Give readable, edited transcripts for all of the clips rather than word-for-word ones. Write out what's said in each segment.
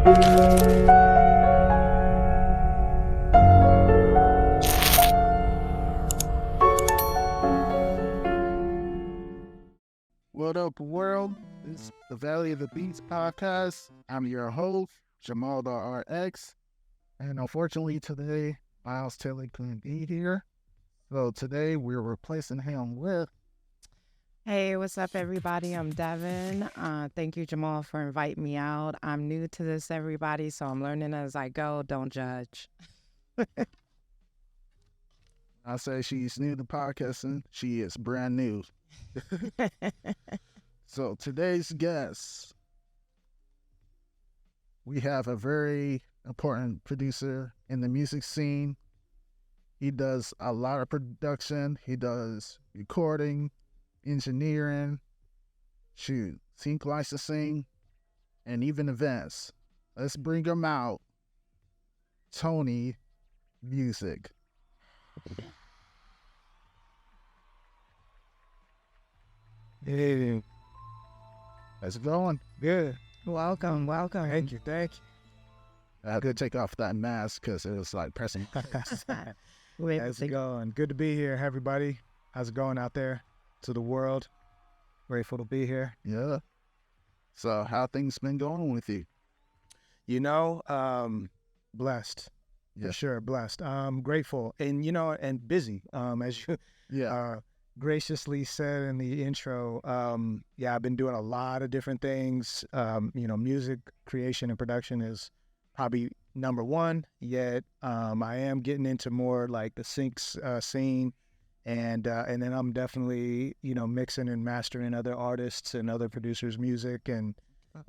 What up, world? This is the Valley of the Beats podcast. I'm your host, Jamaal the RX. And unfortunately today, Miles Taylor couldn't be here. So today we're replacing him with... Hey, what's up, everybody? I'm Devan. Thank you, Jamaal, for inviting me out. I'm new to this, everybody, so I'm learning as I go. Don't judge. I say she's new to podcasting. She is brand new. So today's guest, we have a very important producer in the music scene. He does a lot of production. He does recording, engineering, sync licensing, and even events. Let's bring him out. Tony Music. Hey, How's it going? good. Welcome. Thank you. I had to take off that mask because it was like pressing. How's it going? Good to be here, everybody. How's it going out there to the world? Grateful to be here. Yeah. So how things been going with you? You know, blessed. Yeah. For sure, blessed. Grateful and, and busy. As you graciously said in the intro, I've been doing a lot of different things. Music creation and production is probably number one, yet I am getting into more like the syncs scene, and then I'm definitely mixing and mastering other artists and other producers' music, and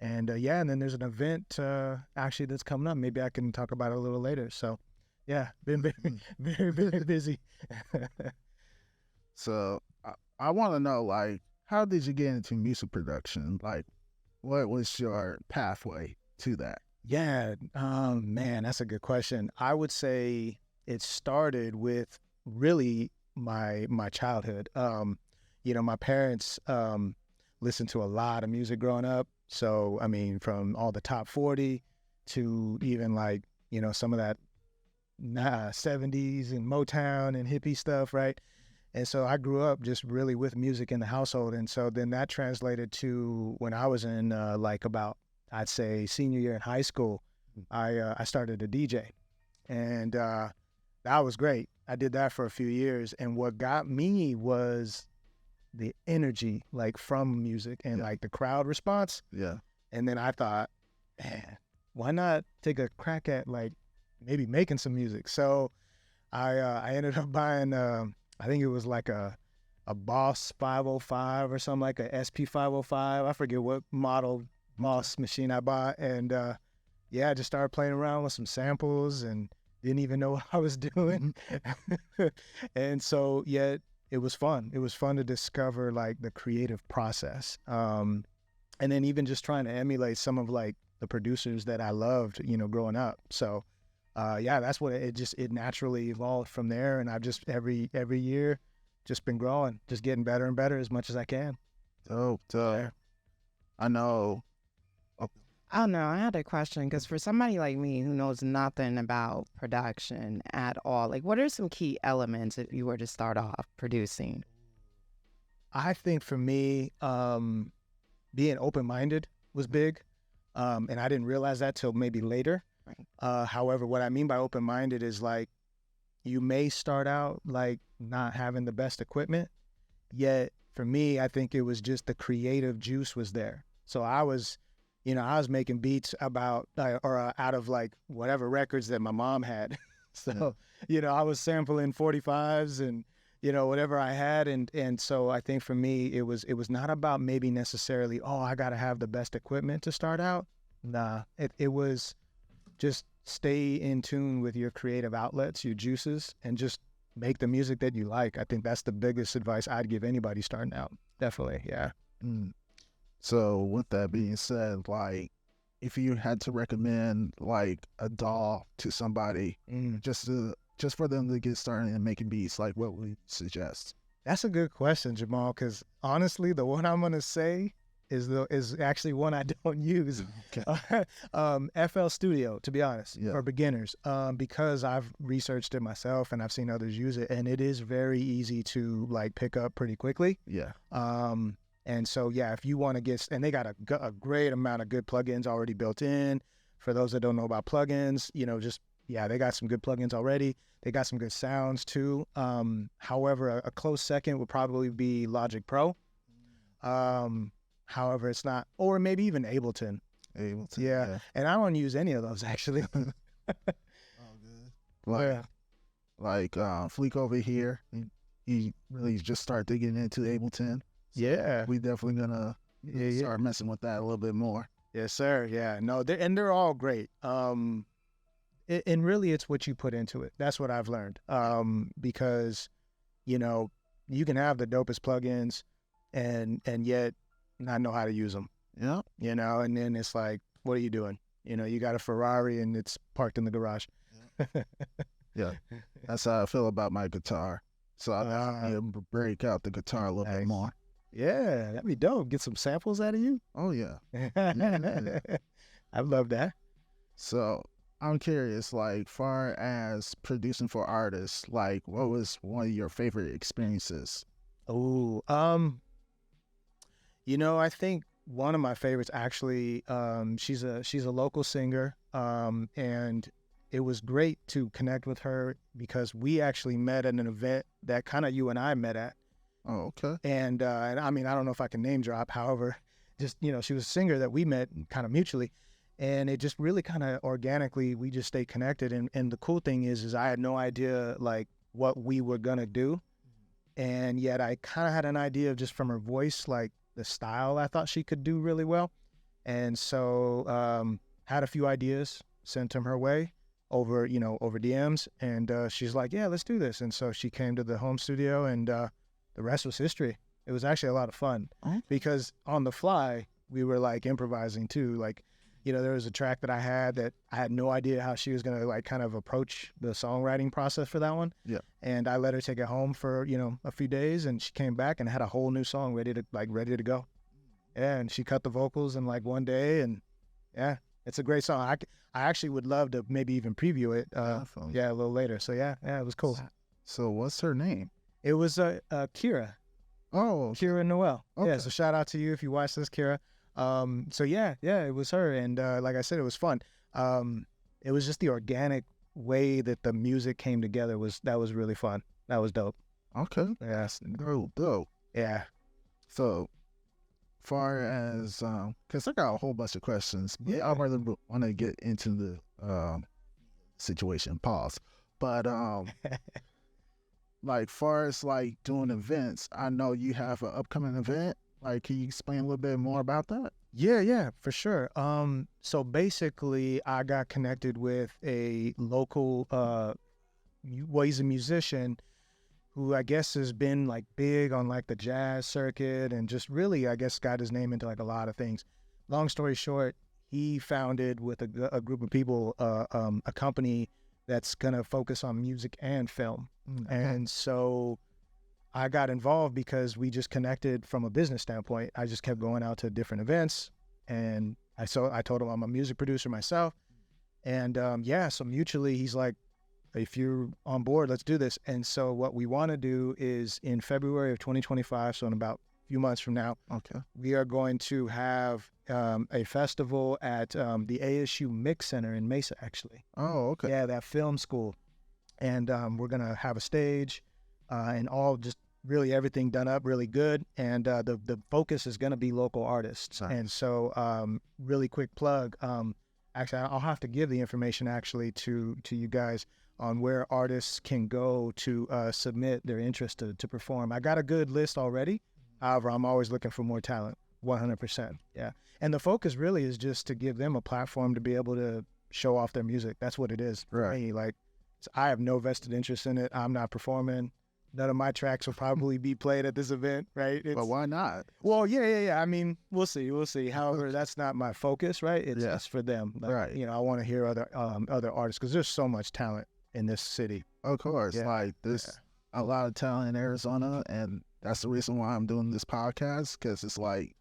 then there's an event actually that's coming up. Maybe I can talk about it a little later. So yeah, been very, very busy. So I want to know, like, how did you get into music production? Like, what was your pathway to that? Yeah, man, that's a good question. I would say it started with really my childhood. My parents listened to a lot of music growing up. So, I mean, from all the top 40 to even like, some of that 70s and Motown and hippie stuff, right? And so I grew up just really with music in the household. And so then that translated to when I was in I'd say senior year in high school, I started a DJ, and that was great. I did that for a few years, and what got me was the energy, like from music and like the crowd response. Yeah. And then I thought, man, why not take a crack at like maybe making some music? So I ended up buying I think it was like a Boss 505 or something, like a SP 505. I forget what model Moss machine I bought, and I just started playing around with some samples and didn't even know what I was doing. And so it was fun. It was fun to discover like the creative process, and then even just trying to emulate some of like the producers that I loved, growing up. So that's what it naturally evolved from there, and I've just every year just been growing, just getting better and better as much as I can. Dope. I know. Oh, no, I had a question, because for somebody like me who knows nothing about production at all, like, what are some key elements if you were to start off producing? I think for me, being open-minded was big, and I didn't realize that till maybe later. Right. However, what I mean by open-minded is like you may start out like not having the best equipment, yet for me, I think it was just the creative juice was there. So I was making beats about out of like whatever records that my mom had. So, I was sampling 45s and, whatever I had. And so I think for me, it was not about maybe necessarily, I got to have the best equipment to start out. Nah, it was just stay in tune with your creative outlets, your juices, and just make the music that you like. I think that's the biggest advice I'd give anybody starting out. Definitely, yeah. So with that being said, like, if you had to recommend like a DAW to somebody, just for them to get started in making beats, like what would you suggest? That's a good question, Jamaal, because honestly, the one I'm going to say is actually one I don't use. Okay. FL Studio, to be honest, Yeah. for beginners, because I've researched it myself and I've seen others use it, and it is very easy to like pick up pretty quickly. Yeah. And so, yeah, if you want to get, and they got a great amount of good plugins already built in. For those that don't know about plugins, they got some good plugins already. They got some good sounds too. However, a close second would probably be Logic Pro. However, it's not, or maybe even Ableton. Ableton. Yeah. And I don't use any of those actually. Oh, good. Like Fleek over here, he really just started digging into Ableton. Yeah. We definitely gonna start messing with that a little bit more. Yes, sir. Yeah. No, they're all great. And really it's what you put into it. That's what I've learned. Because, you can have the dopest plugins and yet not know how to use them. Yeah. And then it's like, what are you doing? You got a Ferrari and it's parked in the garage. Yeah. That's how I feel about my guitar. So I need to break out the guitar a little bit more. Yeah, that'd be dope. Get some samples out of you. Oh, yeah. I love that. So I'm curious, like, far as producing for artists, like, what was one of your favorite experiences? Oh, I think one of my favorites actually, she's a local singer, and it was great to connect with her because we actually met at an event that kind of you and I met at. Oh, okay. And I mean, I don't know if I can name drop. However, just, she was a singer that we met kind of mutually. And it just really kind of organically, we just stayed connected. And the cool thing is I had no idea like what we were going to do. And yet I kind of had an idea of just from her voice, like the style I thought she could do really well. And so had a few ideas, sent them her way over DMs. And she's like, yeah, let's do this. And so she came to the home studio and the rest was history. It was actually a lot of fun because on the fly, we were like improvising too. Like, there was a track that I had that I had no idea how she was going to like kind of approach the songwriting process for that one. Yeah. And I let her take it home for, a few days and she came back and had a whole new song ready to go. Yeah. And she cut the vocals in like one day and yeah, it's a great song. I actually would love to maybe even preview it. A little later. So yeah, it was cool. So what's her name? It was Kira. Oh, Kira Noel. Okay. Yeah, so shout out to you if you watch this, Kira. So yeah, it was her, and like I said, it was fun. It was just the organic way that the music came together that was really fun. That was dope. Okay. Yes. Dope. Yeah. So, far as because I got a whole bunch of questions. Yeah. I really want to get into the situation. Pause. But like far as like doing events, I know you have an upcoming event. Like, can you explain a little bit more about that? Yeah, for sure. So basically, I got connected with a local, he's a musician who I guess has been like big on like the jazz circuit and just really, I guess, got his name into like a lot of things. Long story short, he founded with a group of people a company that's gonna focus on music and film. Okay. And so I got involved because we just connected from a business standpoint. I just kept going out to different events, and I told him I'm a music producer myself, and so mutually he's like, if you're on board, let's do this. And so what we want to do is in February of 2025, so in about a few months from now, we are going to have a festival at the ASU Mix Center in Mesa, actually. Oh, okay. Yeah, that film school. And we're going to have a stage and all just really everything done up really good. And the focus is going to be local artists. Nice. And so really quick plug. Actually, I'll have to give the information actually to you guys on where artists can go to submit their interest to perform. I got a good list already. However, I'm always looking for more talent, 100%. Yeah. And the focus really is just to give them a platform to be able to show off their music. That's what it is. Right. Hey, like, I have no vested interest in it. I'm not performing. None of my tracks will probably be played at this event, right? But why not? Well, yeah. I mean, we'll see. However, that's not my focus, right? It's for them. Like, right. You know, I want to hear other artists because there's so much talent in this city. Of course. Yeah. Like, there's a lot of talent in Arizona, and that's the reason why I'm doing this podcast, because it's like,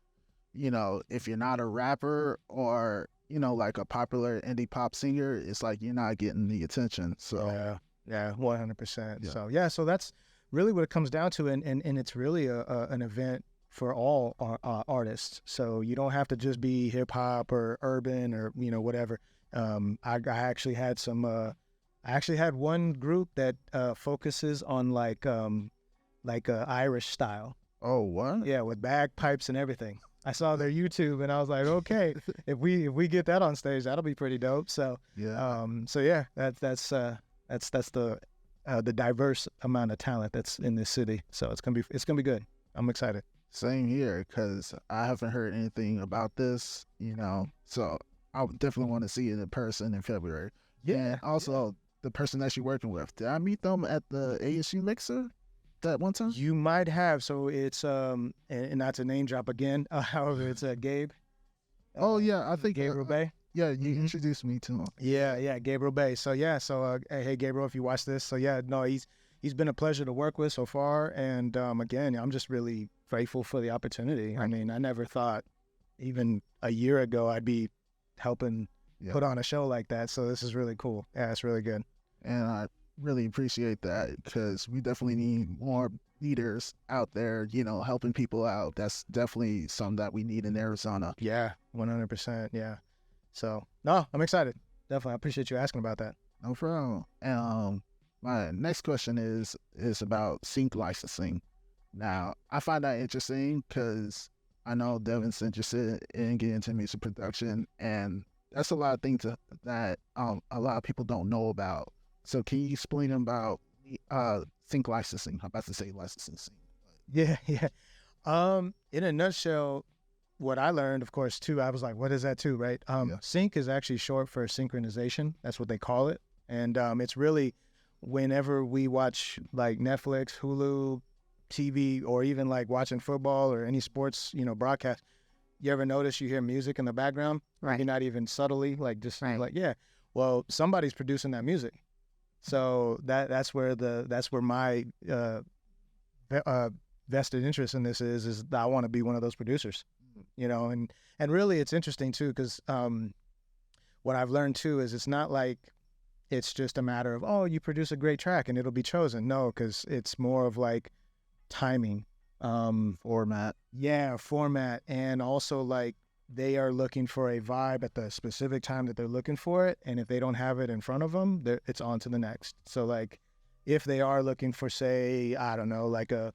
if you're not a rapper or, like a popular indie pop singer, it's like you're not getting the attention. So, yeah, 100%. Yeah. So that's really what it comes down to. And it's really an event for all artists. So you don't have to just be hip hop or urban or, whatever. I actually had one group that focuses on like Irish style. oh, what? Yeah, with bagpipes and everything. I saw their YouTube and I was like, okay, if we get that on stage, that'll be pretty dope. So Yeah. that's the diverse amount of talent that's in this city. So it's gonna be good. I'm excited. Same here, because I haven't heard anything about this, so I would definitely want to see it in person in February. And also, the person that you're working with, did I meet them at the ASU Mixer that one time? You might have. So it's and not to name drop again. However, it's Gabe. Oh, yeah, I think Gabe Rueben. Yeah, you introduced me to him. Yeah, Gabe Rueben. So hey Gabriel, if you watch this, so yeah, no, he's been a pleasure to work with so far, and again, I'm just really grateful for the opportunity. I mean, I never thought even a year ago I'd be helping put on a show like that. So this is really cool. Yeah, it's really good. And I really appreciate that, because we definitely need more leaders out there, helping people out. That's definitely something that we need in Arizona. Yeah, 100%. Yeah. So no, I'm excited. Definitely, I appreciate you asking about that. No problem. My next question is about sync licensing. Now, I find that interesting because I know Devan's interested in getting into music production, and that's a lot of things that a lot of people don't know about. So can you explain about sync licensing? I'm about to say licensing. Yeah. In a nutshell, what I learned, of course, too, I was like, what is that too, right? Sync is actually short for synchronization. That's what they call it. And it's really whenever we watch like Netflix, Hulu, TV, or even like watching football or any sports, broadcast, you ever notice you hear music in the background? Right. You're not even subtly, like just Right. like, yeah. Well, somebody's producing that music. So that's where my vested interest in this is I want to be one of those producers, and really it's interesting too, because what I've learned too is it's not like it's just a matter of, oh, you produce a great track and it'll be chosen. No, because it's more of like timing, Format. Yeah, format, and also like they are looking for a vibe at the specific time that they're looking for it, and if they don't have it in front of them, it's on to the next. So like, if they are looking for, say, I don't know, like a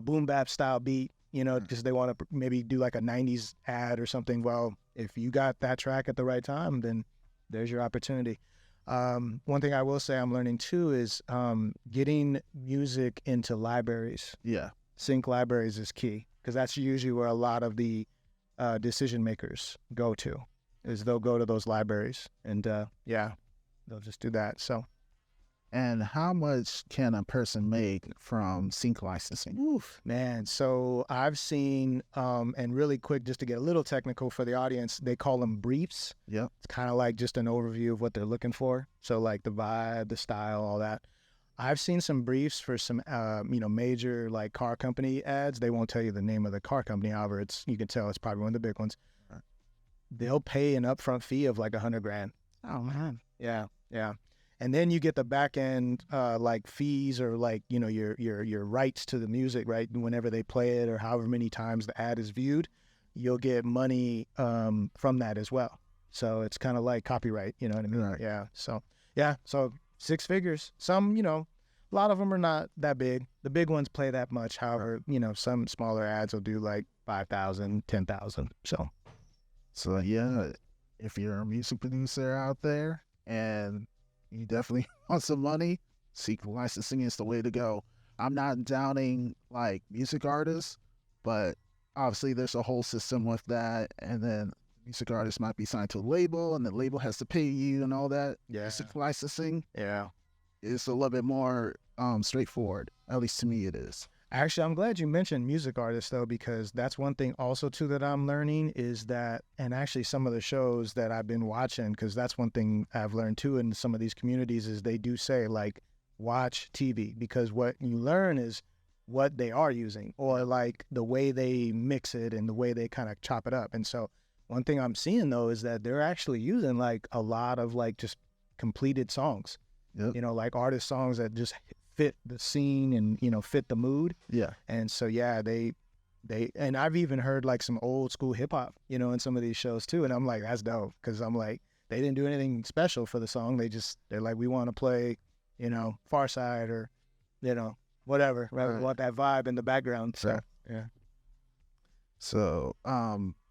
boom bap style beat, because they want to maybe do like a 90s ad or something. Well, if you got that track at the right time, then there's your opportunity. One thing I will say I'm learning too is getting music into libraries. Yeah. Sync libraries is key, because that's usually where a lot of the decision makers go to, is they'll go to those libraries, and they'll just do that. So. And how much can a person make from sync licensing? Oof, man. So I've seen, and really quick, just to get a little technical for the audience, they call them briefs. Yep. It's kind of like just an overview of what they're looking for. So like the vibe, the style, all that. I've seen some briefs for some, major like car company ads. They won't tell you the name of the car company. However, you can tell it's probably one of the big ones. Right. They'll pay an upfront fee of like $100,000. Oh man. Yeah. And then you get the back end like fees, or like, your rights to the music, right? Whenever they play it or however many times the ad is viewed, you'll get money from that as well. So it's kind of like copyright, you know what I mean? Right. Yeah. So 6 figures. Some, a lot of them are not that big. The big ones play that much. However, some smaller ads will do like 5,000, 10,000. So yeah, if you're a music producer out there and you definitely want some money, sync licensing is the way to go. I'm not downing like music artists, but obviously there's a whole system with that, and then music artists might be signed to a label, and the label has to pay you and all that. Yeah. Music licensing Yeah. is a little bit more straightforward. At least to me, it is. Actually, I'm glad you mentioned music artists, though, because that's one thing also, too, that I'm learning is that, and actually some of the shows that I've been watching, because that's one thing I've learned, too, in some of these communities is they do say, like, watch TV, because what you learn is what they are using, or like the way they mix it and the way they kind of chop it up. And so one thing I'm seeing though is that they're actually using like a lot of like just completed songs, Yep. you know, like artist songs that just fit the scene and, you know, fit the mood. Yeah. And so, yeah, they, and I've even heard like some old school hip hop, you know, in some of these shows too. And I'm like, that's dope. Cause I'm like, they didn't do anything special for the song. They're like, we want to play, you know, Far Side or, you know, whatever, right? We want that vibe in the background. So, yeah. So,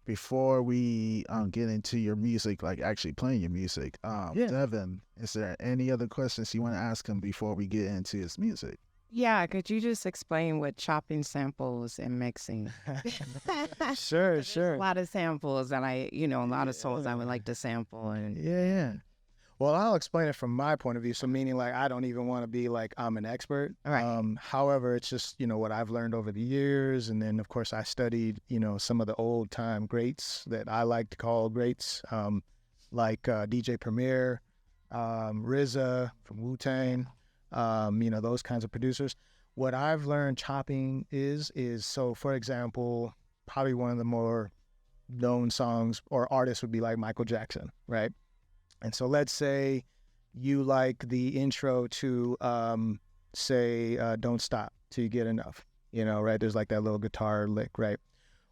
before we get into your music, like actually playing your music, Devan, is there any other questions you want to ask him before we get into his music? Yeah, could you just explain what chopping samples and mixing? Sure. A lot of samples that a lot of songs I would like to sample. And Yeah. Well, I'll explain it from my point of view. So meaning like, I don't even want to be like, I'm an expert. All right. However, it's just, you know, what I've learned over the years. And then of course I studied, you know, some of the old time greats that I like to call greats, like DJ Premier, RZA from Wu-Tang, you know, those kinds of producers. What I've learned chopping is so for example, probably one of the more known songs or artists would be like Michael Jackson, right? And so let's say you like the intro to, say, Don't Stop Till You Get Enough, you know, right? There's like that little guitar lick, right?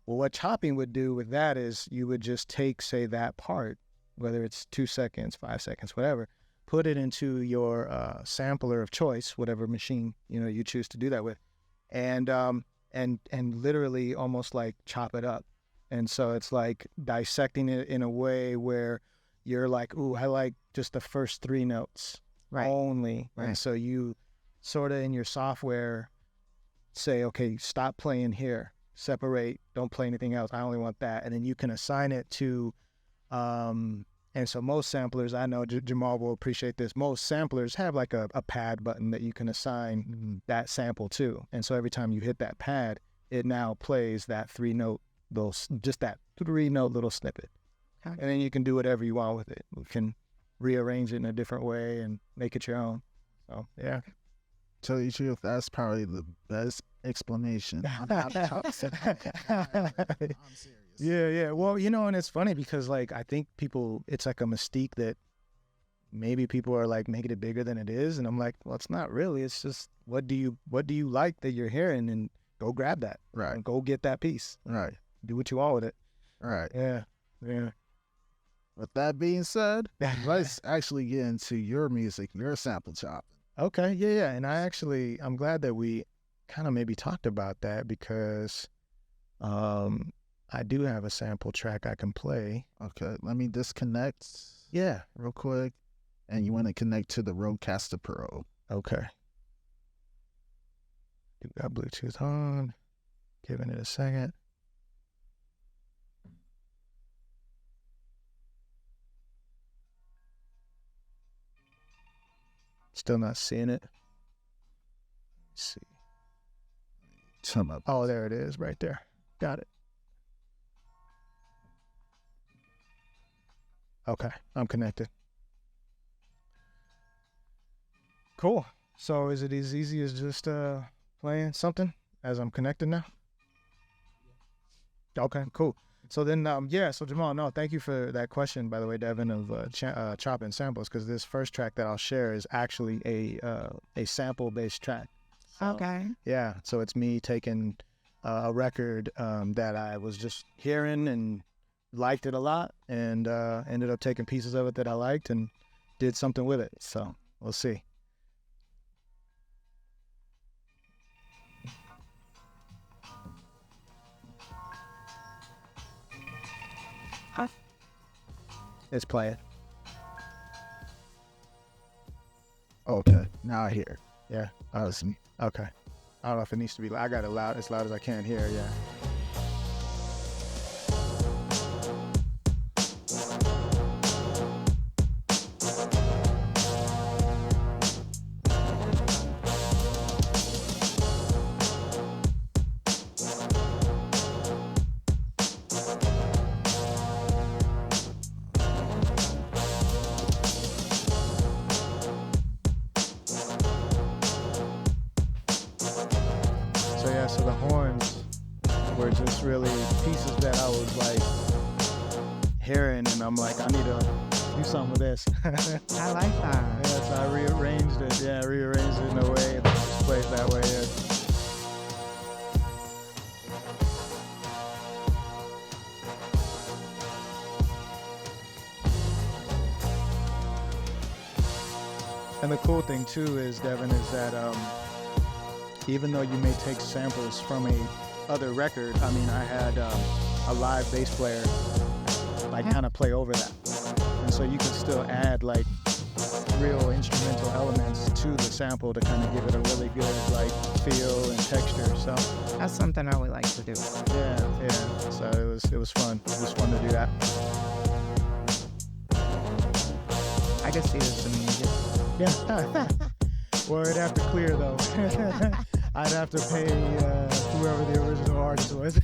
Well, what chopping would do with that is you would just take, say, that part, whether it's 2 seconds, 5 seconds, whatever, put it into your sampler of choice, whatever machine, you know, you choose to do that with, and literally almost like chop it up. And so it's like dissecting it in a way where you're like, ooh, I like just the first 3 notes only. Right. And so you sort of in your software say, okay, stop playing here, separate, don't play anything else. I only want that. And then you can assign it to, and so most samplers, I know Jamaal will appreciate this. Most samplers have like a pad button that you can assign that sample to. And so every time you hit that pad, it now plays that 3-note, just that 3-note little snippet. Okay. And then you can do whatever you want with it. You can rearrange it in a different way and make it your own. So, yeah. Tell you the truth, that's probably the best explanation on how to chop something. I'm serious. Yeah. Well, you know, and it's funny because, like, I think it's like a mystique that maybe people are like making it bigger than it is. And I'm like, well, it's not really. It's just, what do you like that you're hearing, and go grab that. Right. And go get that piece. Right. Do what you want with it. Right. Yeah. With that being said, let's actually get into your music, your sample chopping. Okay, yeah. And I'm glad that we kind of maybe talked about that because I do have a sample track I can play. Okay, let me disconnect. Yeah. Real quick. And you want to connect to the Rodecaster Pro. Okay. Got Bluetooth on. Giving it a second. Still not seeing it. Let's see. Oh, there it is right there. Got it. Okay, I'm connected. Cool. So is it as easy as just playing something as I'm connected now? Okay, cool. So then, so Jamaal, no, thank you for that question, by the way, Devan, of chopping samples, because this first track that I'll share is actually a sample-based track. So, okay. Yeah, so it's me taking a record that I was just hearing and liked it a lot, and ended up taking pieces of it that I liked and did something with it. So we'll see. It's playing. Okay, now I hear. Yeah. Awesome. Okay. I don't know if it needs to be. I got it loud, as loud as I can hear. Yeah. just really pieces that I was like hearing, and I'm like, I need to do something with this. I like that. Yeah, so I rearranged it. Yeah, rearranged it in a way that just plays that way. Yeah. And the cool thing too is, Devan, is that even though you may take samples from a other record, I mean, I had a live bass player like kind of play over that, and so you can still add like real instrumental elements to the sample to kind of give it a really good like feel and texture. So That's something I would like to do. yeah. So it was fun. It was fun to do that. I could see this in music. Yeah. Well, it'd have to clear though. I'd have to pay whoever the original artist was.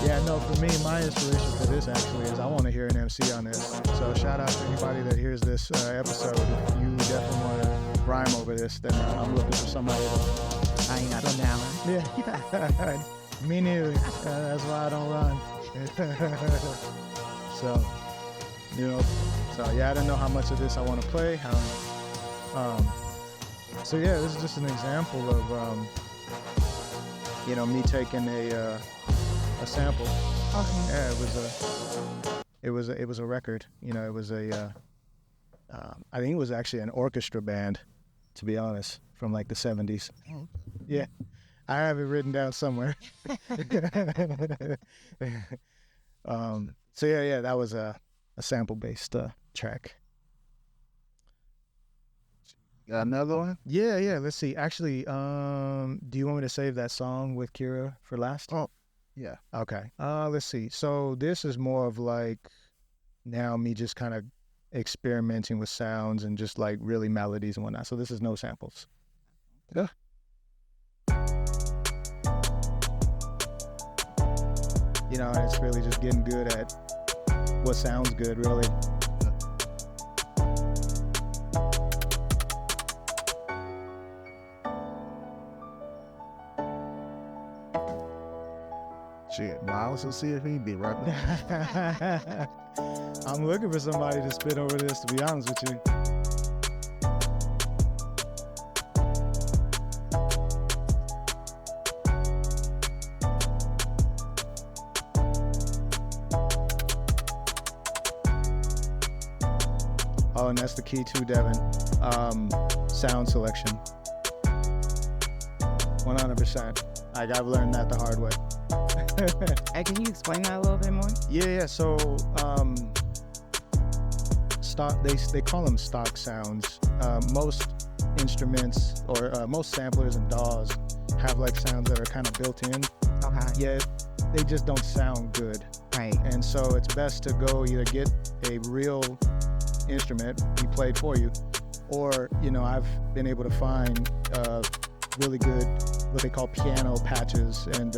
Yeah, no, for me, my inspiration for this actually is I want to hear an MC on this. So shout out to anybody that hears this episode. If you definitely want to rhyme over this, then I'm looking for somebody to... I ain't got no talent. Yeah. Me neither. That's why I don't run. So, you know, yeah, I don't know how much of this I want to play. So yeah, this is just an example of, you know, me taking a sample. Yeah, it was a record. You know, it was I think it was actually an orchestra band, to be honest, from like the 70s. Oh. Yeah, I have it written down somewhere. So yeah, that was a sample-based track. Got another one? Yeah. Let's see. Actually, do you want me to save that song with Kira for last? Oh, yeah. Okay. Let's see. So this is more of like now me just kind of experimenting with sounds and just like really melodies and whatnot. So this is no samples. Yeah. You know, it's really just getting good at what sounds good, really. Shit, Miles will see if he be rapping. I'm looking for somebody to spit over this, to be honest with you. Oh, and that's the key too, Devan. Sound selection. 100%. Like, I've learned that the hard way. Hey, can you explain that a little bit more? Yeah. So, stock. They call them stock sounds. Most instruments or most samplers and DAWs have like sounds that are kind of built in. Okay. Yet they just don't sound good. Right. And so it's best to go either get a real instrument be played for you, or I've been able to find really good what they call piano patches, and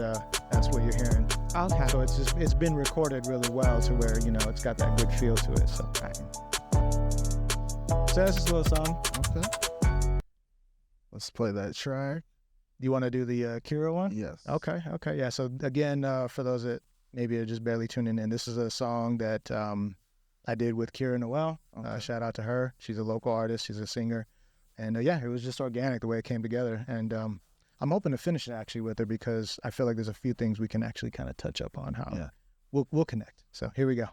that's what you're hearing. Okay. So it's been recorded really well to where it's got that good feel to it. So, so that's just a little song. Okay. Let's play that track. You want to do the Kira one? Yes. Okay. Yeah. So again, for those that maybe are just barely tuning in, this is a song that I did with Kira Noel. Okay. Shout out to her. She's a local artist. She's a singer. And it was just organic the way it came together. And I'm hoping to finish it actually with her because I feel like there's a few things we can actually kind of touch up on how we'll connect. So here we go.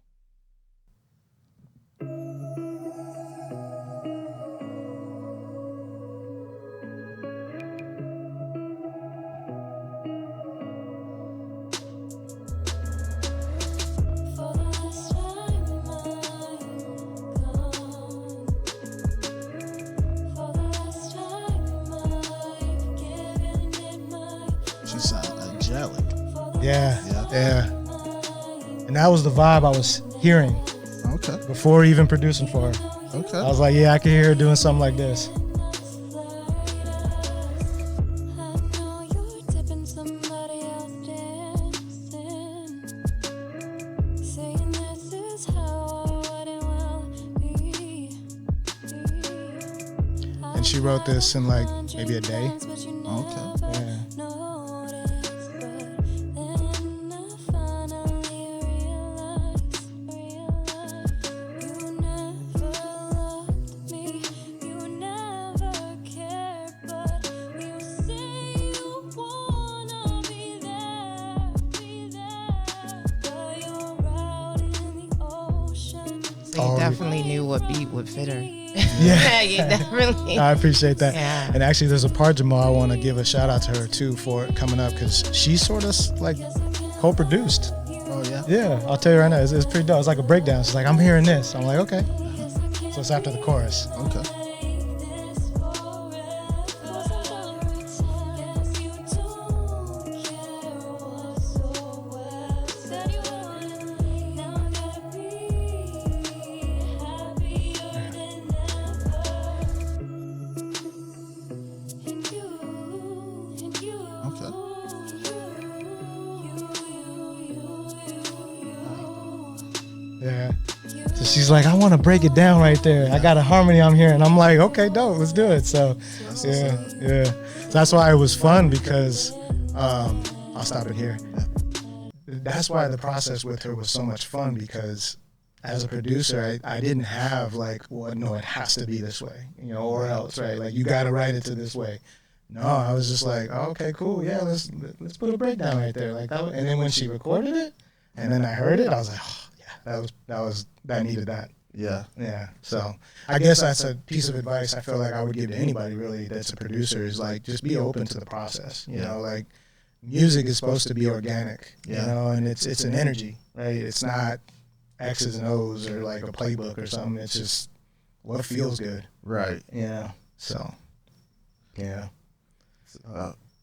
Yeah. And that was the vibe I was hearing. Okay. Before even producing for her. Okay. I was like, I can hear her doing something like this. And she wrote this in maybe a day. Okay. Yeah. all definitely knew what beat would fit her. Yeah. You definitely. I appreciate that. Yeah. And actually, there's a part, Jamaal, I want to give a shout out to her too for it coming up, because she sort of like co-produced. Oh yeah. Yeah, I'll tell you right now, it's pretty dope. It's like a breakdown. She's like, I'm hearing this. I'm like, okay. So it's after the chorus. Okay. Yeah. So she's like, I want to break it down right there. I got a harmony I'm hearing. I'm like, okay, dope, let's do it. So yeah. So that's why it was fun, because I'll stop it here. That's why the process with her was so much fun, because as a producer, I didn't have like, well, no, it has to be this way, or else, right? Like, you got to write it to this way. No, I was just like, oh, okay, cool, yeah, let's put a breakdown right there, like that. And then when she recorded it, and then I heard it, I was like, oh, yeah, that needed that. Yeah. So I guess that's a piece of advice I feel like I would give to anybody really that's a producer, is like, just be open to the process. Like, music is supposed to be organic, and it's an energy, right? It's not X's and O's or like a playbook or something. It's just what feels good. Right. Yeah. So, yeah.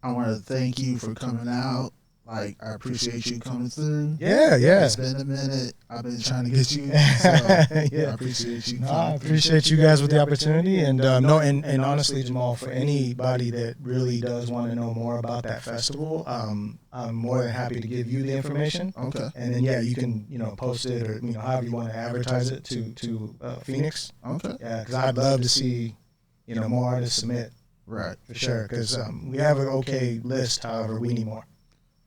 I want to thank you for coming out. Like, I appreciate you coming through. Yeah. It's been a minute. I've been trying to get you. So I appreciate you. I appreciate you guys with the opportunity. And and honestly, Jamaal, for anybody that really does want to know more about that festival, I'm more than happy to give you the information. Okay. And then you can post it, or however you want to advertise it to Phoenix. Okay. Yeah, because I'd love to see more artists submit. Right. For sure, because we have an okay list. However, we need more.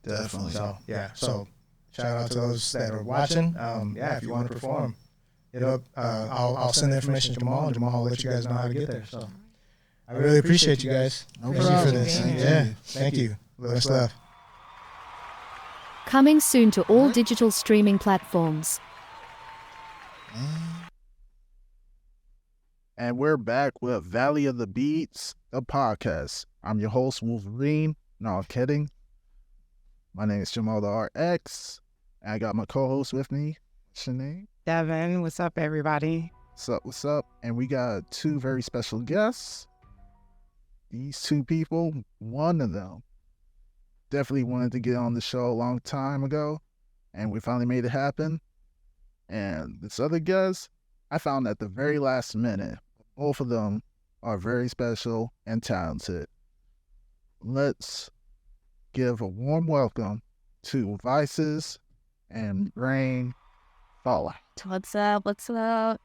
Definitely. So yeah. So shout out to those that are watching. If you want to perform, hit up. I'll send the information to Jamaal. Jamaal will let you guys know how to get there. So I really appreciate you guys. No Thank you problem. for this. Thank you. Much love. Coming soon to all digital streaming platforms. And we're back with Valley of the Beats, the podcast. I'm your host, Wolverine. No, I'm kidding. My name is Jamaal the RX. And I got my co-host with me, Shanae. Devan, what's up, everybody? What's up? And we got two very special guests. These two people, one of them definitely wanted to get on the show a long time ago, and we finally made it happen. And this other guest, I found at the very last minute. Both of them are very special and talented. Let's give a warm welcome to Vicez and BrainFellout. What's up?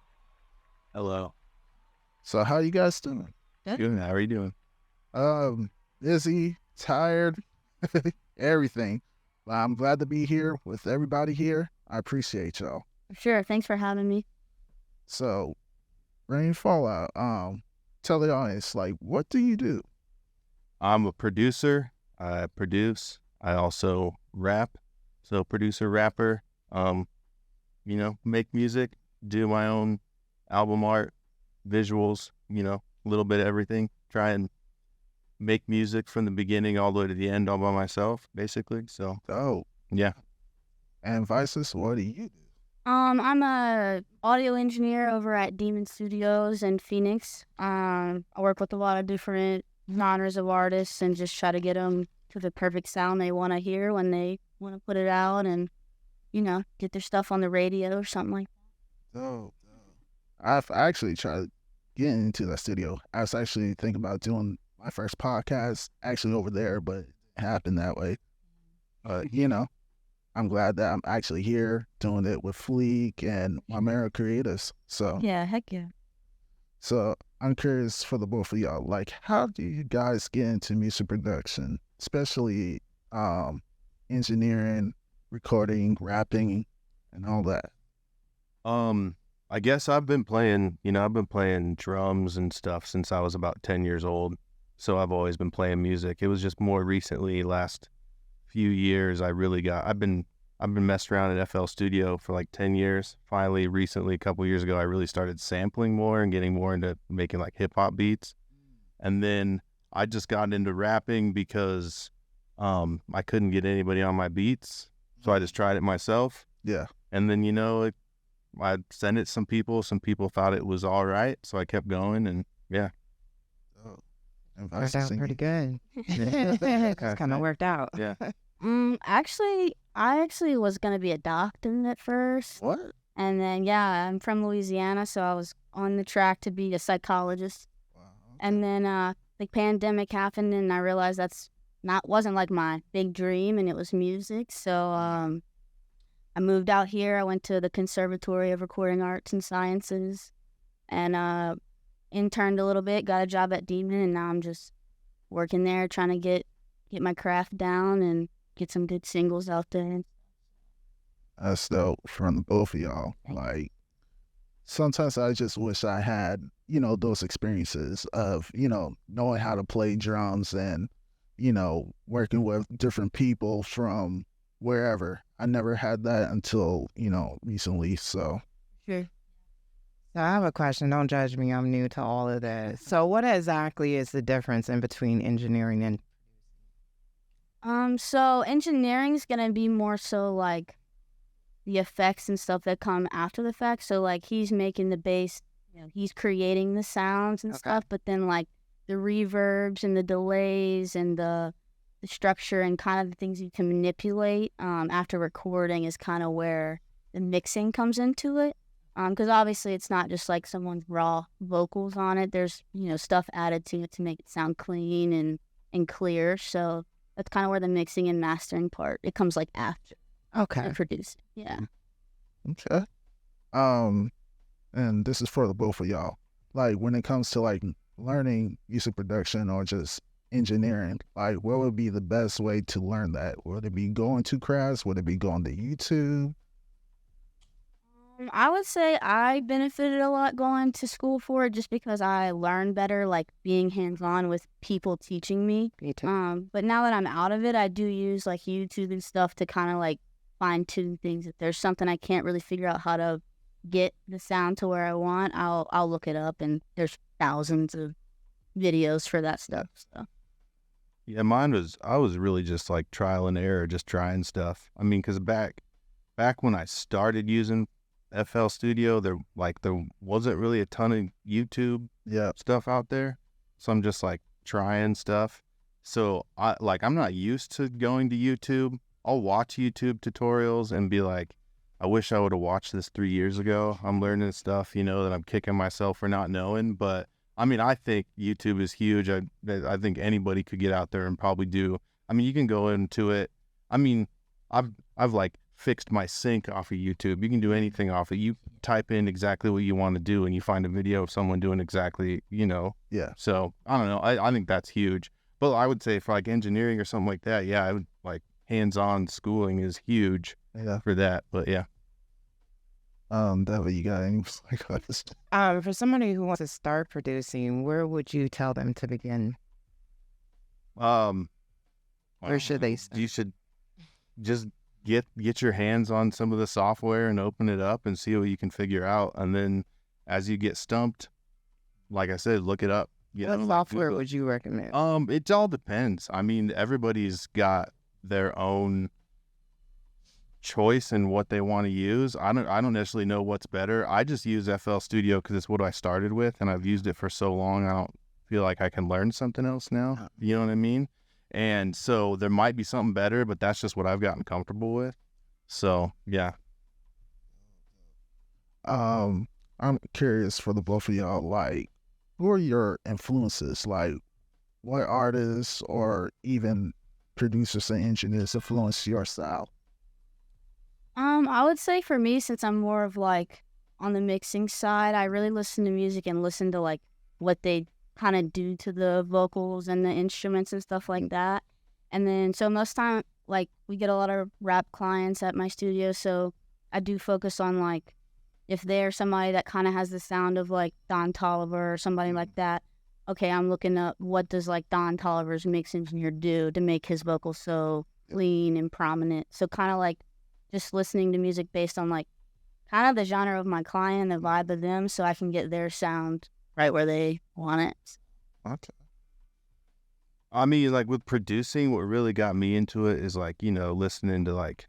Hello. So how you guys doing? Good. How are you doing? Busy, tired, everything. But I'm glad to be here with everybody here. I appreciate y'all. Sure. Thanks for having me. So, BrainFellout, tell the audience, like, what do you do? I'm a producer. I produce. I also rap. So producer, rapper, make music, do my own album art, visuals, a little bit of everything. Try and make music from the beginning all the way to the end all by myself, basically. So, yeah. And Vicez, what do you do? I'm a audio engineer over at Demon Studios in Phoenix. I work with a lot of different genres of artists and just try to get them to the perfect sound they want to hear when they want to put it out, and get their stuff on the radio or something like that. Oh, I've actually tried getting into that studio. I was actually thinking about doing my first podcast actually over there, but it happened that way. I'm glad that I'm actually here doing it with Fleek and my Mara creators. So Yeah, heck yeah. So I'm curious for the both of y'all, like, how do you guys get into music production, especially engineering, recording, rapping, and all that? I guess I've been playing drums and stuff since I was about 10 years old. So I've always been playing music. It was just more recently, last few years, I've been I've been messing around at FL Studio for like 10 years. Finally, recently, a couple years ago, I really started sampling more and getting more into making like hip hop beats. And then I just got into rapping because I couldn't get anybody on my beats. So I just tried it myself. Yeah. And then, I sent it to some people. Some people thought it was all right. So I kept going, and yeah. Oh, and Worked Vice out singing. pretty good. It's kind of worked out. Yeah. Actually, I actually was gonna be a doctor at first, What? and then I'm from Louisiana, so I was on the track to be a psychologist. Wow. And then the pandemic happened, and I realized wasn't like my big dream, and it was music. So I moved out here. I went to the Conservatory of Recording Arts and Sciences, and interned a little bit. Got a job at Demon, and now I'm just working there, trying to get my craft down and get some good singles out there. That's dope from the both of y'all. Like, sometimes I just wish I had, those experiences of, knowing how to play drums and, working with different people from wherever. I never had that until, recently. So, Sure. So I have a question. Don't judge me. I'm new to all of this. So what exactly is the difference in between engineering and... So engineering is gonna be more so like the effects and stuff that come after the fact. So like he's making the bass, he's creating the sounds and stuff, but then like the reverbs and the delays and the structure and kind of the things you can manipulate after recording is kind of where the mixing comes into it. Because obviously it's not just like someone's raw vocals on it. There's, stuff added to it to make it sound clean and clear. So that's kind of where the mixing and mastering part, it comes like after. Okay. Producing. Yeah. okay. And this is for the both of y'all. Like, when it comes to like learning music production or just engineering, like, what would be the best way to learn that? Would it be going to class? Would it be going to YouTube? I would say I benefited a lot going to school for it just because I learned better, like being hands-on with people teaching me. Me too. But now that I'm out of it, I do use like YouTube and stuff to kind of like fine-tune things. If there's something I can't really figure out how to get the sound to where I want, I'll look it up, and there's thousands of videos for that stuff. So. Yeah, I was really just like trial and error, just trying stuff. I mean, because back when I started using FL Studio, there wasn't really a ton of YouTube stuff out there. So I'm just like trying stuff. So I'm not used to going to YouTube. I'll watch YouTube tutorials and be like, I wish I would have watched this 3 years ago. I'm learning stuff, that I'm kicking myself for not knowing. But I mean, I think YouTube is huge. I think anybody could get out there and probably do. I mean, you can go into it. I mean, I've like fixed my sync off of YouTube. You can do anything off it. You type in exactly what you want to do, and you find a video of someone doing exactly, Yeah. So I don't know. I think that's huge. But I would say for like engineering or something like that, I would like hands-on schooling is huge for that. But yeah. Devan, you got any like For somebody who wants to start producing, where would you tell them to begin? Where should they start? You should just get your hands on some of the software and open it up and see what you can figure out. And then as you get stumped, like I said, look it up. What software would you recommend? It all depends. I mean, everybody's got their own choice in what they want to use. I don't necessarily know what's better. I just use FL Studio because it's what I started with, and I've used it for so long. I don't feel like I can learn something else now. You know what I mean? And so there might be something better, but that's just what I've gotten comfortable with. So yeah. I'm curious for the both of y'all, like, who are your influences? Like, what artists or even producers and engineers influence your style? I would say for me, since I'm more of like on the mixing side, I really listen to music and listen to like what they kind of do to the vocals and the instruments and stuff like that. And then, so most time, like, we get a lot of rap clients at my studio, so I do focus on like, if they're somebody that kind of has the sound of like Don Toliver or somebody like that, okay, I'm looking up what does like Don Toliver's mix engineer do to make his vocals so clean and prominent. So kind of like just listening to music based on like kind of the genre of my client, the vibe of them, so I can get their sound right where they want it. Okay. I mean, like with producing, what really got me into it is like, listening to like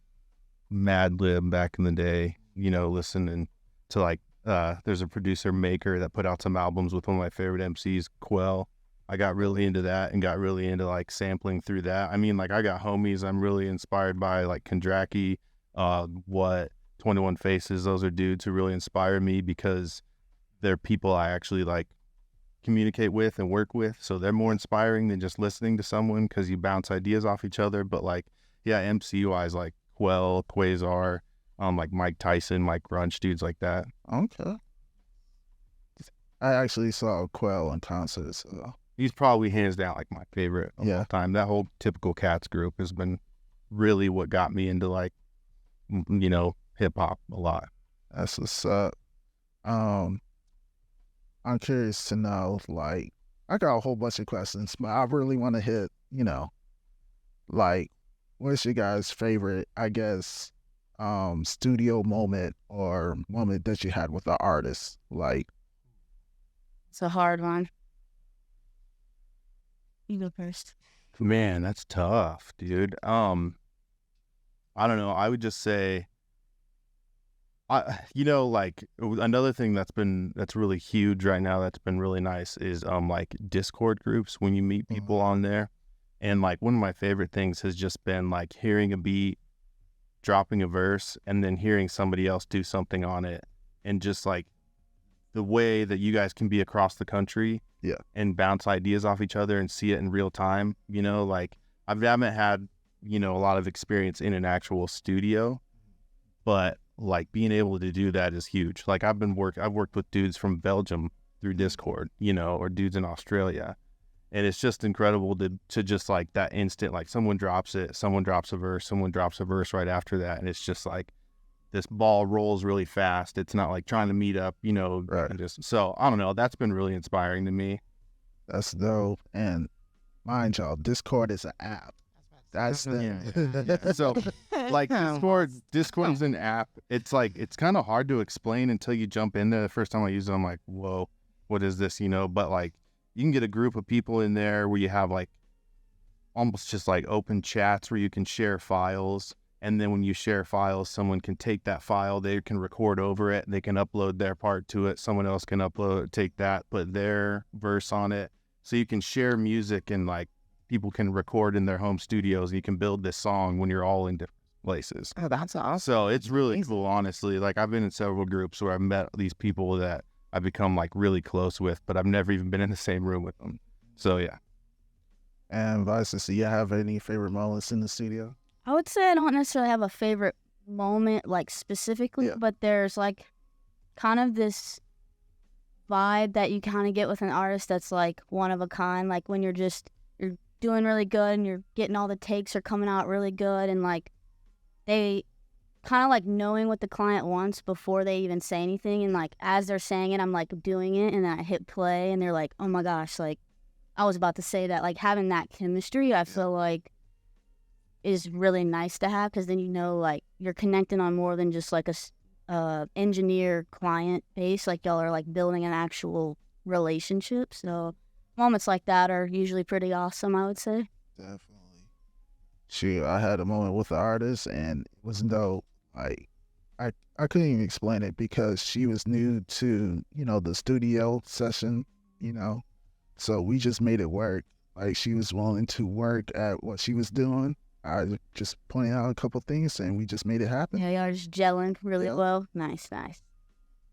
Madlib back in the day, listening to like, there's a producer Maker that put out some albums with one of my favorite MCs, Quell. I got really into that and got really into like sampling through that. I mean, like I got homies I'm really inspired by, like Kondraki, what 21 Faces. Those are dudes who really inspire me because they're people I actually like communicate with and work with. So they're more inspiring than just listening to someone because you bounce ideas off each other. But like, yeah, MC wise, like Quell, Quasar, like Mike Tyson, Mike Grunch, dudes like that. Okay. I actually saw Quell in concert, so He's probably hands down like my favorite of Yeah. all time. That whole Typical Cats group has been really what got me into like, hip hop a lot. that's what's up. I'm curious to know, like, I got a whole bunch of questions, but I really want to hit, like, what's your guys' favorite, I guess, studio moment or moment that you had with the artist? Like, It's a hard one. You go first. Man, that's tough, dude. I don't know. I would just say, like another thing that's really huge right now that's been really nice is like Discord groups when you meet people on there. And like one of my favorite things has just been like hearing a beat, dropping a verse, and then hearing somebody else do something on it. And just like the way that you guys can be across the country and bounce ideas off each other and see it in real time. Like I haven't had, a lot of experience in an actual studio, but like being able to do that is huge. Like I've worked with dudes from Belgium through Discord, or dudes in Australia. And it's just incredible to just like that instant, like someone drops it, someone drops a verse right after that. And it's just like this ball rolls really fast. It's not like trying to meet up, Right. and just, so I don't know. That's been really inspiring to me. that's dope. And mind y'all, Discord is an app. That's the So like Discord's an app. It's like, it's kind of hard to explain until you jump in there. The first time I used it, I'm like, whoa, what is this? But like you can get a group of people in there where you have like almost just like open chats where you can share files. And then when you share files, someone can take that file, they can record over it, they can upload their part to it. Someone else can take that, put their verse on it. So you can share music and like people can record in their home studios. You can build this song when you're all in different places. Oh, that's awesome. So it's really cool, honestly. Like I've been in several groups where I've met these people that I've become like really close with, but I've never even been in the same room with them. So yeah. And Vicez, do you have any favorite moments in the studio? I would say I don't necessarily have a favorite moment, like specifically, but there's like kind of this vibe that you kind of get with an artist that's like one of a kind. Like when you're doing really good and you're getting all the takes are coming out really good, and like they kind of like knowing what the client wants before they even say anything, and like as they're saying it, I'm like doing it, and then I hit play and they're like, oh my gosh, like I was about to say that. Like having that chemistry, I feel like is really nice to have, because then like you're connecting on more than just like a engineer client base. Like y'all are like building an actual relationship. So moments like that are usually pretty awesome, I would say. Definitely. Shoot, I had a moment with the artist and it was dope. Like I couldn't even explain it because she was new to, the studio session, So we just made it work. Like she was willing to work at what she was doing. I just pointed out a couple things and we just made it happen. Yeah, y'all are just gelling really well. Nice.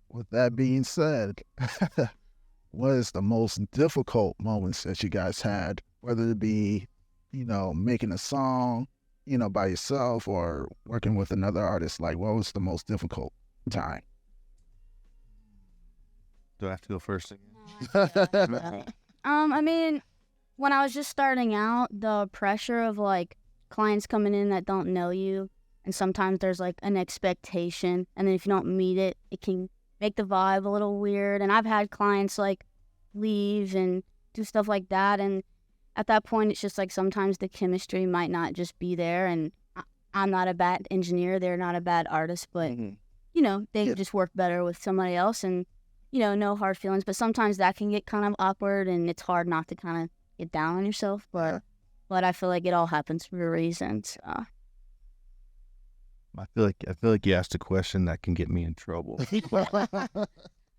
With that being said, what is the most difficult moments that you guys had, whether it be, making a song, by yourself or working with another artist? Like, what was the most difficult time? Do I have to go first again? I mean, when I was just starting out, the pressure of like clients coming in that don't know you, and sometimes there's like an expectation, and then if you don't meet it, it can make the vibe a little weird. And I've had clients like leave and do stuff like that, and at that point it's just like sometimes the chemistry might not just be there, and I'm not a bad engineer, they're not a bad artist, but they just work better with somebody else, and no hard feelings. But sometimes that can get kind of awkward, and it's hard not to kind of get down on yourself. But I feel like it all happens for a reason. So. I feel like you asked a question that can get me in trouble.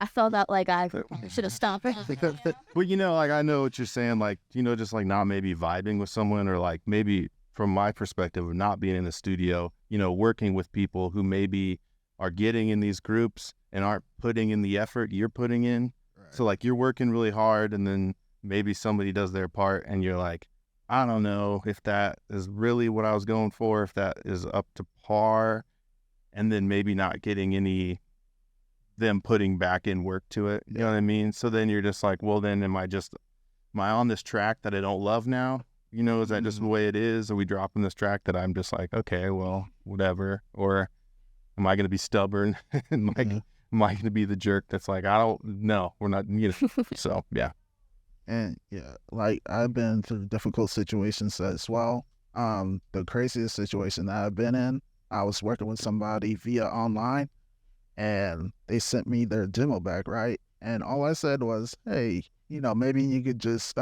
I felt that like I should have stopped it. But like I know what you're saying, like just like not maybe vibing with someone, or like maybe from my perspective of not being in the studio, working with people who maybe are getting in these groups and aren't putting in the effort you're putting in. Right. So like you're working really hard, and then maybe somebody does their part, and you're like, I don't know if that is really what I was going for, if that is up to par, and then maybe not getting them putting back in work to it. You know what I mean? So then you're just like, well, then am I on this track that I don't love now? Is that just the way it is? Are we dropping this track that I'm just like, okay, well, whatever? Or am I going to be stubborn? Am I going to be the jerk that's like, I don't know, we're not, so yeah. And like I've been through difficult situations as well. The craziest situation that I've been in, I was working with somebody via online, and they sent me their demo back, right? And all I said was, hey, maybe you could just,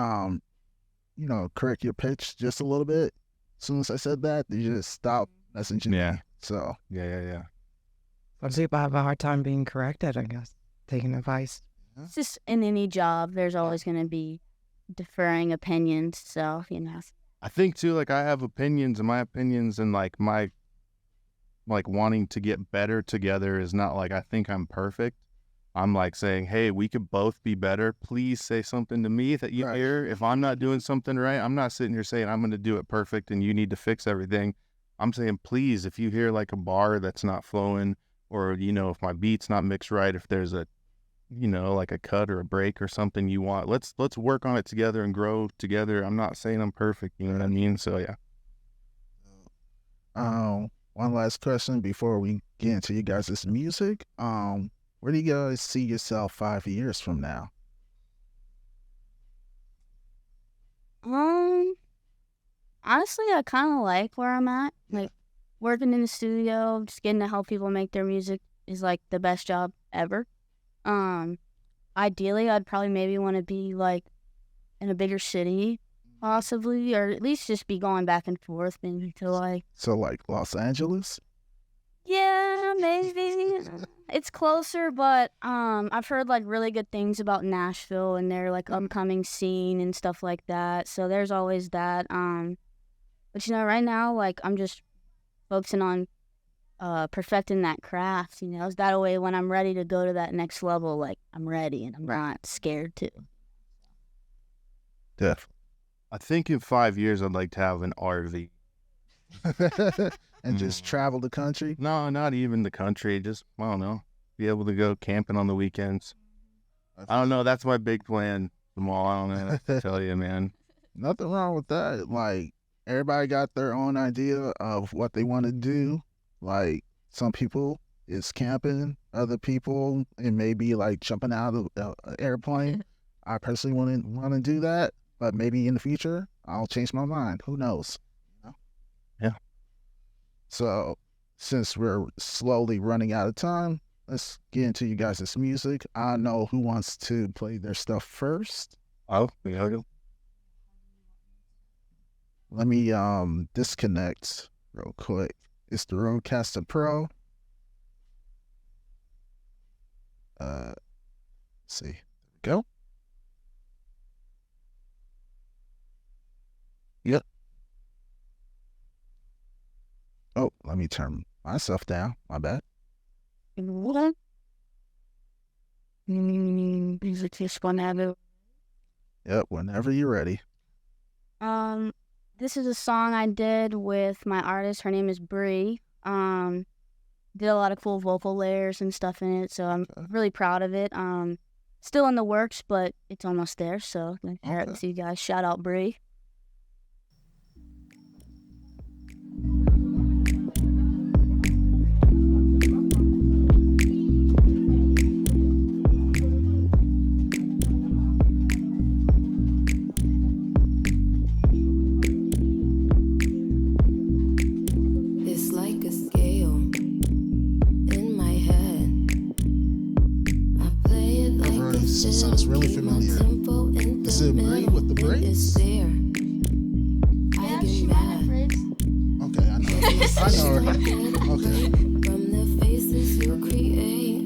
correct your pitch just a little bit. As soon as I said that, they just stopped messaging me. So yeah. Some people have a hard time being corrected, I guess, taking advice. It's just in any job, there's always going to be differing opinions. So, I think too, like I have opinions, and my opinions and like my wanting to get better together is not like I think I'm perfect. I'm like saying, hey, we could both be better. Please say something to me that you hear. If I'm not doing something right, I'm not sitting here saying I'm going to do it perfect and you need to fix everything. I'm saying, please, if you hear like a bar that's not flowing, or, if my beat's not mixed right, if there's a, like a cut or a break or something you want, let's work on it together and grow together. I'm not saying I'm perfect. You know what I mean? So, yeah. One last question before we get into you guys' music. Where do you guys see yourself 5 years from now? Honestly, I kind of like where I'm at. Like, working in the studio, just getting to help people make their music is like the best job ever. Ideally, I'd probably maybe want to be like in a bigger city, possibly, or at least just be going back and forth maybe to like. So like Los Angeles? Yeah, maybe. It's closer, but I've heard like really good things about Nashville and their like upcoming scene and stuff like that. So there's always that. But right now, like I'm just focusing on perfecting that craft. That way when I'm ready to go to that next level, like I'm ready and I'm not scared to. Definitely. I think in 5 years I'd like to have an RV. And just travel the country? No, not even the country. Just, I don't know, be able to go camping on the weekends. I don't know. That's my big plan, Jamaal. I don't know what to tell you, man. Nothing wrong with that. Like, everybody got their own idea of what they want to do. Like, some people, it's camping. Other people, it may be like jumping out of an airplane. I personally want to do that. But maybe in the future, I'll change my mind. Who knows? Yeah. So, since we're slowly running out of time, let's get into you guys' music. I know who wants to play their stuff first. Oh, yeah. Let me disconnect real quick. It's the Rodecaster Pro. Let's see. There we go. Yep. Oh, let me turn myself down. My bad. What? Music just whenever. Yep, whenever you're ready. This is a song I did with my artist. Her name is Bree. Did a lot of cool vocal layers and stuff in it, so I'm really proud of it. Still in the works, but it's almost there. So here it to you guys. Shout out Bree. This sounds really familiar. Is it Brie with the braids? Yeah, she might have braids. Okay, I know. I know her. Okay. From the faces you create,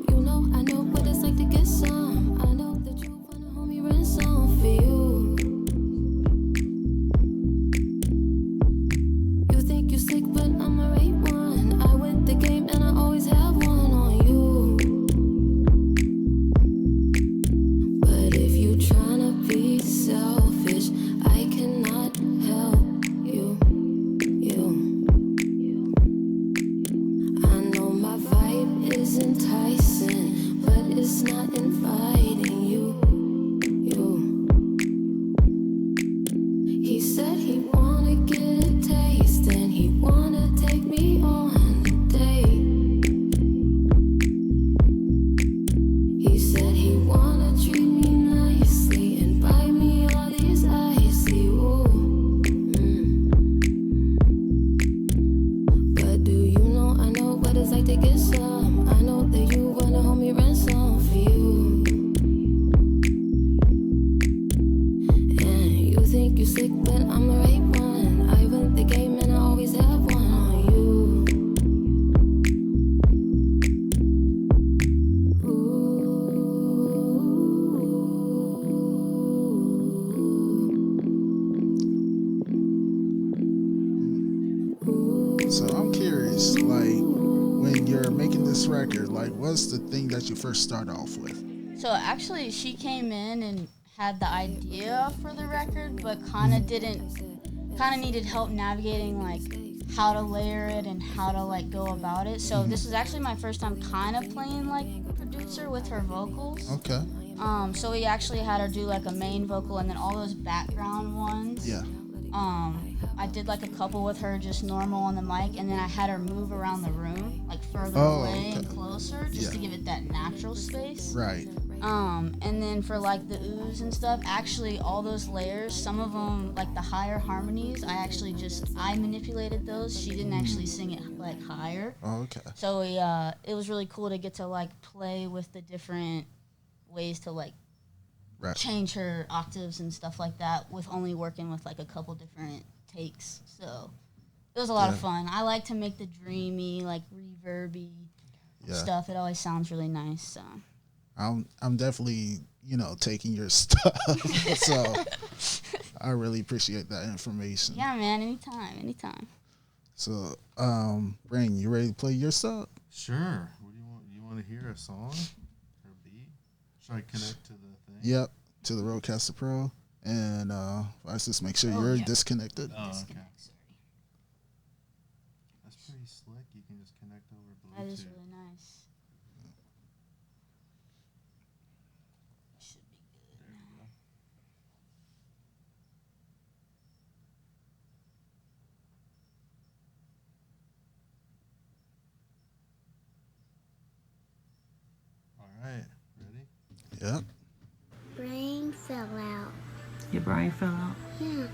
you know I know what it's like to get some. I know that you wanna homie run some for you. You think you sick, but I'm a right one. I win the game and I always have one on you. But if you tryna be selfish, I cannot help you. I know my vibe is enticing, but it's not inviting you. He said he wanna get a taste and he wanna take me on a date. He said he wanna treat me nicely and buy me all these icy. But do you know I know what it's like to get some? I know that you wanna hold me ransom for you. And you think you sick, but I'm the right one. I win the game and I always have one on you. So I'm curious, like, when you're making this record, like, what's the thing that you first start off with? So actually, she came in and had the idea for the record, but kind of needed help navigating like how to layer it and how to like go about it. So this is actually my first time kind of playing like producer with her vocals. Okay. So we actually had her do like a main vocal and then all those background ones. Yeah. I did like a couple with her just normal on the mic, and then I had her move around the room like further away and closer just to give it that natural space. Right. And then for like the oohs and stuff, actually all those layers, some of them like the higher harmonies, I manipulated those. She didn't actually sing it like higher. Oh, okay. So it was really cool to get to like play with the different ways to like change her octaves and stuff like that with only working with like a couple different takes. So it was a lot of fun. I like to make the dreamy, like reverby stuff. It always sounds really nice. So I'm definitely, taking your stuff. So I really appreciate that information. Yeah, man, anytime. So, Brain, you ready to play your stuff? Sure. What do you want? You want to hear a song or a beat? Should I connect to the thing? Yep, to the Rodecaster Pro. And let's just make sure you're disconnected. Oh, okay. That's pretty slick. You can just connect over Bluetooth. That is really nice. Should be good. There we go. All right. Ready? Yep. Brain fell out. Your brain fell out? Yeah.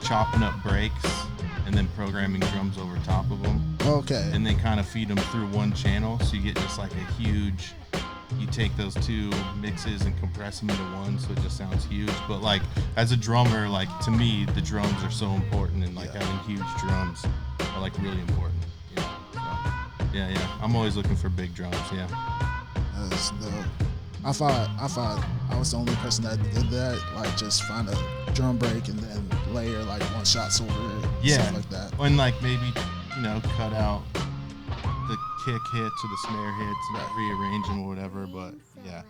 chopping up breaks and then programming drums over top of them. Okay. And then kind of feed them through one channel, so you get just like a huge. You take those two mixes and compress them into one, so it just sounds huge. But like as a drummer, like to me, the drums are so important, and like having huge drums are like really important. You know? So, yeah. I'm always looking for big drums. Yeah. That's dope. I thought I was the only person that did that, like just find a drum break and then layer like one shots over it, stuff like that. And like maybe, cut out the kick hits or the snare hits and rearrange them or whatever. But yeah,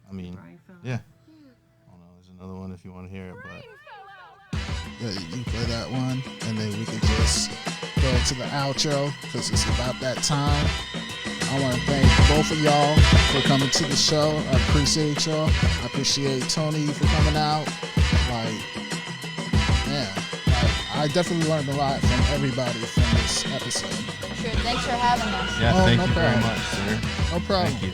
I mean, yeah. I don't know. There's another one if you want to hear it, but yeah, you play that one, and then we can just go to the outro because it's about that time. I want to thank both of y'all for coming to the show. I appreciate y'all. I appreciate Tony for coming out. Like, man, I definitely learned a lot from everybody from this episode. Sure, thanks for having us. yeah, thank no you problem. very much, sir. No problem. Thank you.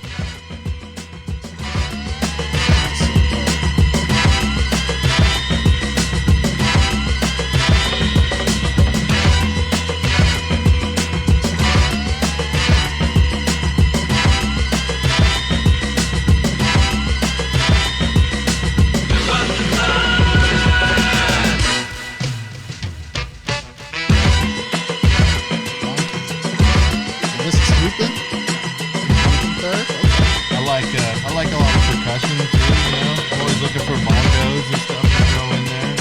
This is Rueben. Third. I like a lot of percussion too. I'm always looking for bongos and stuff to throw in there.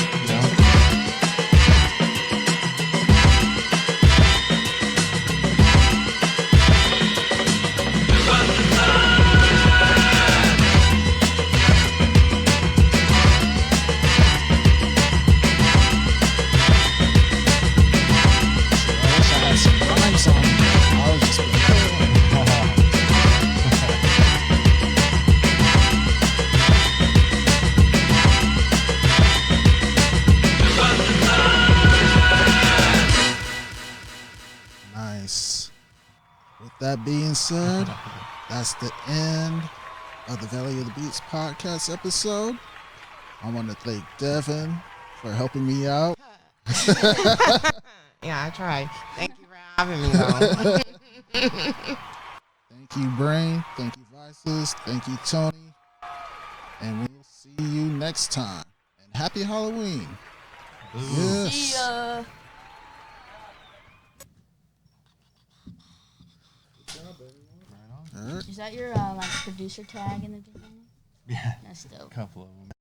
I wish I had some rhymes on it. I was just nice. With that being said, that's the end of the Valley of the Beats podcast episode. I want to thank Devan for helping me out. Yeah, I tried. Thank you for having me, though. Thank you, Brain. Thank you, Vices. Thank you, Tony. And we'll see you next time. And happy Halloween. Yes. See ya. All right. Is that your producer tag in the beginning? Yeah. That's dope. A couple of them.